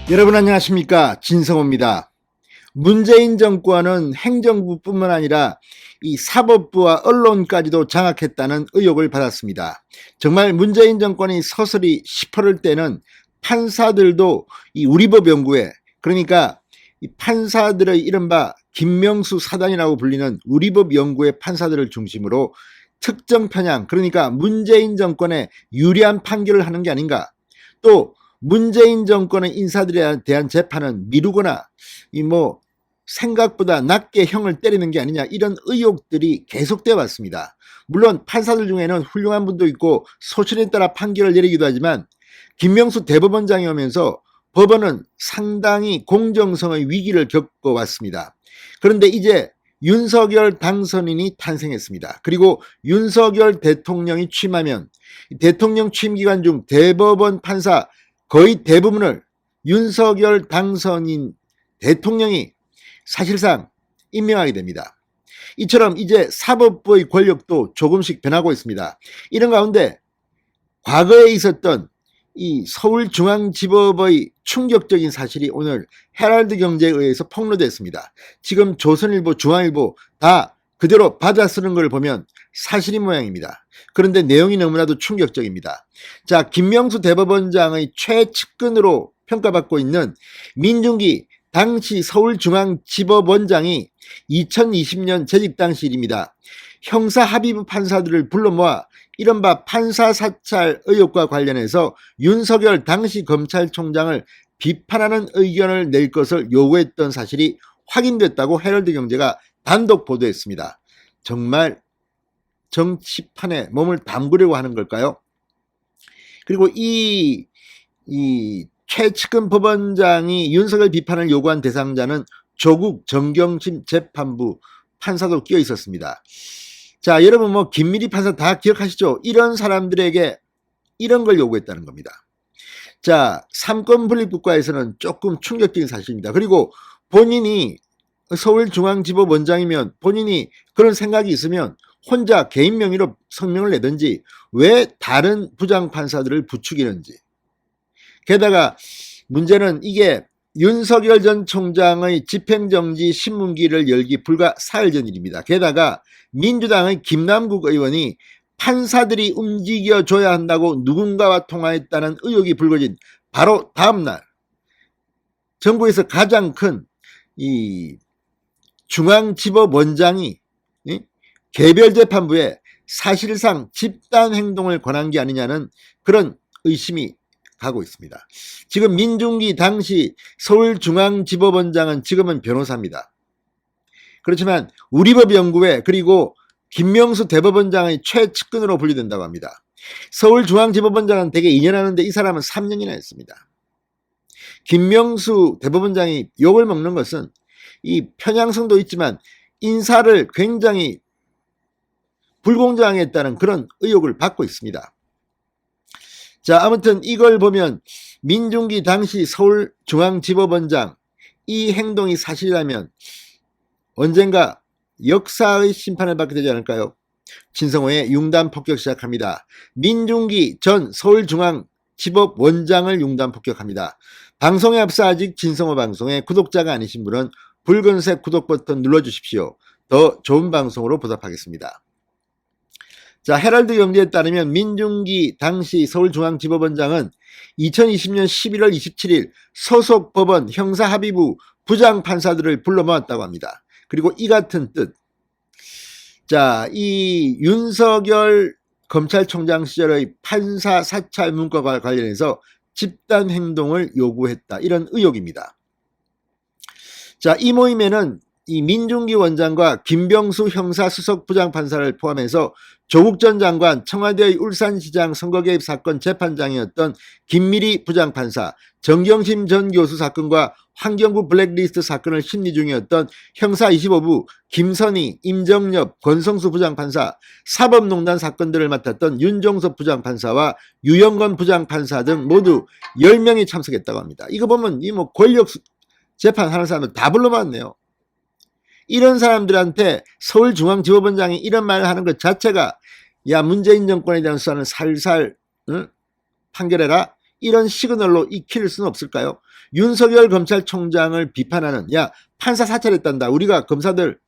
여러분 안녕하십니까, 진성호입니다. 문재인 정권은 행정부뿐만 아니라 이 사법부와 언론까지도 장악했다는 의혹을 받았습니다. 정말 문재인 정권이 서슬이 시퍼럴 때는 판사들도 이 우리법연구회, 그러니까 이 판사들의 이른바 김명수 사단이라고 불리는 우리법연구회 판사들을 중심으로 특정 편향, 그러니까 문재인 정권에 유리한 판결을 하는 게 아닌가, 또 문재인 정권의 인사들에 대한 재판은 미루거나 생각보다 낮게 형을 때리는 게 아니냐, 이런 의혹들이 계속되어 왔습니다. 물론 판사들 중에는 훌륭한 분도 있고 소신에 따라 판결을 내리기도 하지만 김명수 대법원장이 오면서 법원은 상당히 공정성의 위기를 겪어왔습니다. 그런데 이제 윤석열 당선인이 탄생했습니다. 그리고 윤석열 대통령이 취임하면 대통령 취임 기간 중 대법원 판사 거의 대부분을 윤석열 당선인 대통령이 사실상 임명하게 됩니다. 이처럼 이제 사법부의 권력도 조금씩 변하고 있습니다. 이런 가운데 과거에 있었던 이 서울중앙지법의 충격적인 사실이 오늘 헤럴드 경제에 의해서 폭로됐습니다. 지금 조선일보, 중앙일보 다 그대로 받아 쓰는 걸 보면 사실인 모양입니다. 그런데 내용이 너무나도 충격적입니다. 자, 김명수 대법원장의 최측근으로 평가받고 있는 민중기 당시 서울중앙지법원장이 2020년 재직 당시 일입니다. 형사합의부 판사들을 불러 모아 이른바 판사 사찰 의혹과 관련해서 윤석열 당시 검찰총장을 비판하는 의견을 낼 것을 요구했던 사실이 확인됐다고 헤럴드 경제가 단독 보도했습니다. 정말 정치판에 몸을 담그려고 하는 걸까요? 그리고 이 최측근 법원장이 윤석열 비판을 요구한 대상자는 조국 정경심 재판부 판사도 끼어 있었습니다. 자, 여러분 김미리 판사 다 기억하시죠? 이런 사람들에게 이런 걸 요구했다는 겁니다. 자, 삼권 분립 국가에서는 조금 충격적인 사실입니다. 그리고 본인이 서울중앙지법원장이면 본인이 그런 생각이 있으면 혼자 개인 명의로 성명을 내든지 왜 다른 부장판사들을 부추기는지. 게다가 문제는 이게 윤석열 전 총장의 집행정지 신문기를 열기 불과 4일 전 일입니다. 게다가 민주당의 김남국 의원이 판사들이 움직여줘야 한다고 누군가와 통화했다는 의혹이 불거진 바로 다음날 전국에서 가장 큰 이 중앙지법원장이 개별재판부에 사실상 집단행동을 권한 게 아니냐는 그런 의심이 가고 있습니다. 지금 민중기 당시 서울중앙지법원장은 지금은 변호사입니다. 그렇지만 우리법연구회 그리고 김명수 대법원장의 최측근으로 분류된다고 합니다. 서울중앙지법원장은 대개 2년 하는데 이 사람은 3년이나 했습니다. 김명수 대법원장이 욕을 먹는 것은 이 편향성도 있지만 인사를 굉장히 불공정했다는 그런 의혹을 받고 있습니다. 자, 아무튼 이걸 보면 민중기 당시 서울중앙지법원장 이 행동이 사실이라면 언젠가 역사의 심판을 받게 되지 않을까요? 진성호의 융단 폭격 시작합니다. 민중기 전 서울중앙지법원장을 융단 폭격합니다. 방송에 앞서 아직 진성호 방송의 구독자가 아니신 분은 붉은색 구독 버튼 눌러주십시오. 더 좋은 방송으로 보답하겠습니다. 자, 헤럴드 경제에 따르면 민중기 당시 서울중앙지법원장은 2020년 11월 27일 소속 법원 형사합의부 부장판사들을 불러 모았다고 합니다. 그리고 이 같은 뜻. 자, 이 윤석열 검찰총장 시절의 판사 사찰 문건과 관련해서 집단 행동을 요구했다. 이런 의혹입니다. 자, 이 모임에는 이 민중기 원장과 김병수 형사수석 부장판사를 포함해서 조국 전 장관, 청와대의 울산시장 선거 개입 사건 재판장이었던 김미리 부장판사, 정경심 전 교수 사건과 환경부 블랙리스트 사건을 심리 중이었던 형사 25부 김선희, 임정엽, 권성수 부장판사, 사법농단 사건들을 맡았던 윤종섭 부장판사와 유영건 부장판사 등 모두 10명이 참석했다고 합니다. 이거 보면 이 권력 재판하는 사람들 다 불러봤네요. 이런 사람들한테 서울중앙지법원장이 이런 말을 하는 것 자체가 야, 문재인 정권에 대한 수사는 살살 판결해라, 이런 시그널로 익힐 수는 없을까요? 윤석열 검찰총장을 비판하는 야 판사 사찰했단다. 우리가 검사들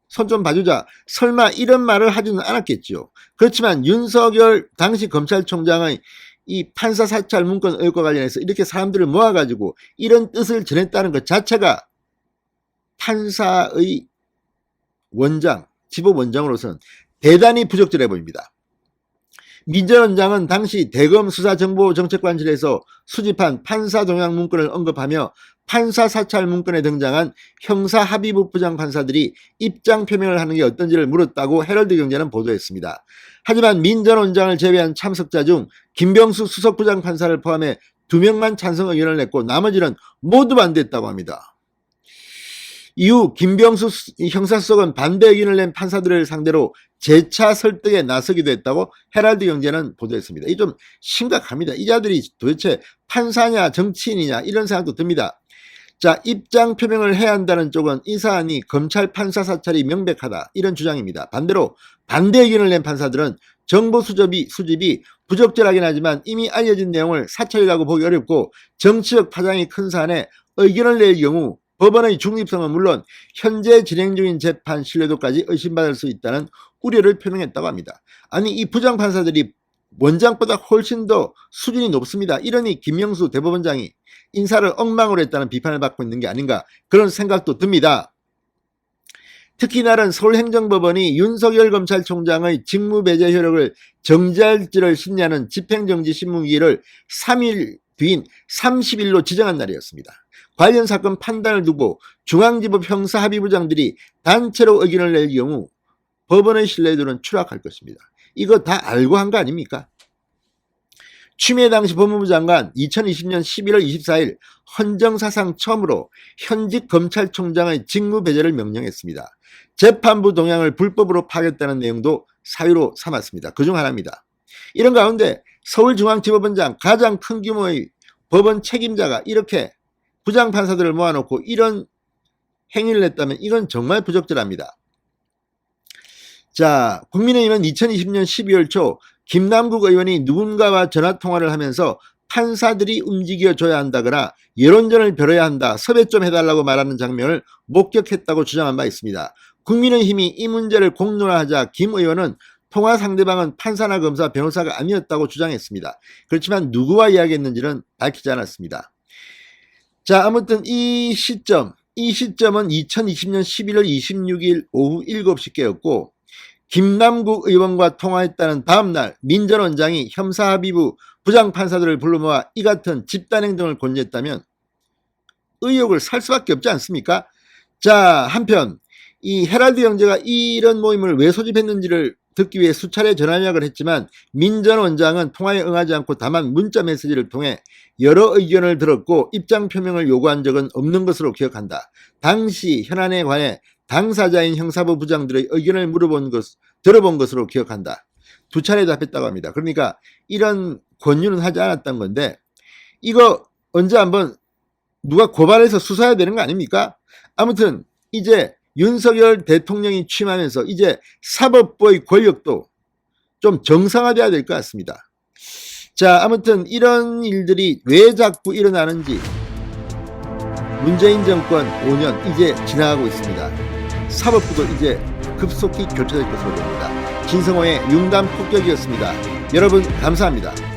손 좀 봐주자. 설마 이런 말을 하지는 않았겠죠. 그렇지만 윤석열 당시 검찰총장의 이 판사 사찰 문건 의혹과 관련해서 이렇게 사람들을 모아가지고 이런 뜻을 전했다는 것 자체가 판사의 원장, 지법원장으로서는 대단히 부적절해 보입니다. 민 전 원장은 당시 대검 수사정보정책관실에서 수집한 판사 동향 문건을 언급하며 판사 사찰 문건에 등장한 형사합의부 부장판사들이 입장 표명을 하는 게 어떤지를 물었다고 헤럴드 경제는 보도했습니다. 하지만 민 전 원장을 제외한 참석자 중 김병수 수석부장판사를 포함해 2명만 찬성 의견을 냈고 나머지는 모두 반대했다고 합니다. 이후 김병수 형사수석은 반대 의견을 낸 판사들을 상대로 재차 설득에 나서기도 했다고 헤럴드 경제는 보도했습니다. 이게 좀 심각합니다. 이 자들이 도대체 판사냐 정치인이냐 이런 생각도 듭니다. 자, 입장 표명을 해야 한다는 쪽은 이 사안이 검찰 판사 사찰이 명백하다 이런 주장입니다. 반대로 반대 의견을 낸 판사들은 정보 수집이 부적절하긴 하지만 이미 알려진 내용을 사찰이라고 보기 어렵고 정치적 파장이 큰 사안에 의견을 낼 경우 법원의 중립성은 물론 현재 진행 중인 재판 신뢰도까지 의심받을 수 있다는 우려를 표명했다고 합니다. 아니 이 부장판사들이 원장보다 훨씬 더 수준이 높습니다. 이러니 김명수 대법원장이 인사를 엉망으로 했다는 비판을 받고 있는 게 아닌가 그런 생각도 듭니다. 특히 이날은 서울행정법원이 윤석열 검찰총장의 직무배제 효력을 정지할지를 심리하는 집행정지 신문기일을 3일 뒤인 30일로 지정한 날이었습니다. 관련 사건 판단을 두고 중앙지법 형사합의부장들이 단체로 의견을 낼 경우 법원의 신뢰도는 추락할 것입니다. 이거 다 알고 한 거 아닙니까? 추미애 당시 법무부 장관 2020년 11월 24일 헌정사상 처음으로 현직 검찰총장의 직무배제를 명령했습니다. 재판부 동향을 불법으로 파악했다는 내용도 사유로 삼았습니다. 그중 하나입니다. 이런 가운데 서울중앙지법원장 가장 큰 규모의 법원 책임자가 이렇게 부장판사들을 모아놓고 이런 행위를 했다면 이건 정말 부적절합니다. 자, 국민의힘은 2020년 12월 초 김남국 의원이 누군가와 전화통화를 하면서 판사들이 움직여줘야 한다거나 여론전을 벼려야 한다, 섭외 좀 해달라고 말하는 장면을 목격했다고 주장한 바 있습니다. 국민의힘이 이 문제를 공론화하자 김 의원은 통화 상대방은 판사나 검사, 변호사가 아니었다고 주장했습니다. 그렇지만 누구와 이야기했는지는 밝히지 않았습니다. 자, 아무튼 이 시점은 2020년 11월 26일 오후 7시께였고 김남국 의원과 통화했다는 다음날 민 전 원장이 형사합의부 부장판사들을 불러 모아 이 같은 집단행동을 권유했다면 의혹을 살 수밖에 없지 않습니까? 자, 한편 이 헤럴드 경제가 이런 모임을 왜 소집했는지를 듣기 위해 수차례 전화연락을 했지만 민 전 원장은 통화에 응하지 않고 다만 문자 메시지를 통해 여러 의견을 들었고 입장 표명을 요구한 적은 없는 것으로 기억한다. 당시 현안에 관해 당사자인 형사부 부장들의 의견을 들어본 것으로 기억한다. 2차례 답했다고 합니다. 그러니까 이런 권유는 하지 않았던 건데 이거 언제 한번 누가 고발해서 수사해야 되는 거 아닙니까? 아무튼 이제 윤석열 대통령이 취임하면서 이제 사법부의 권력도 좀 정상화돼야 될 것 같습니다. 자, 아무튼 이런 일들이 왜 자꾸 일어나는지 문재인 정권 5년 이제 지나가고 있습니다. 사법부도 이제 급속히 교체될 것으로 보입니다. 진성호의 융단 폭격이었습니다. 여러분 감사합니다.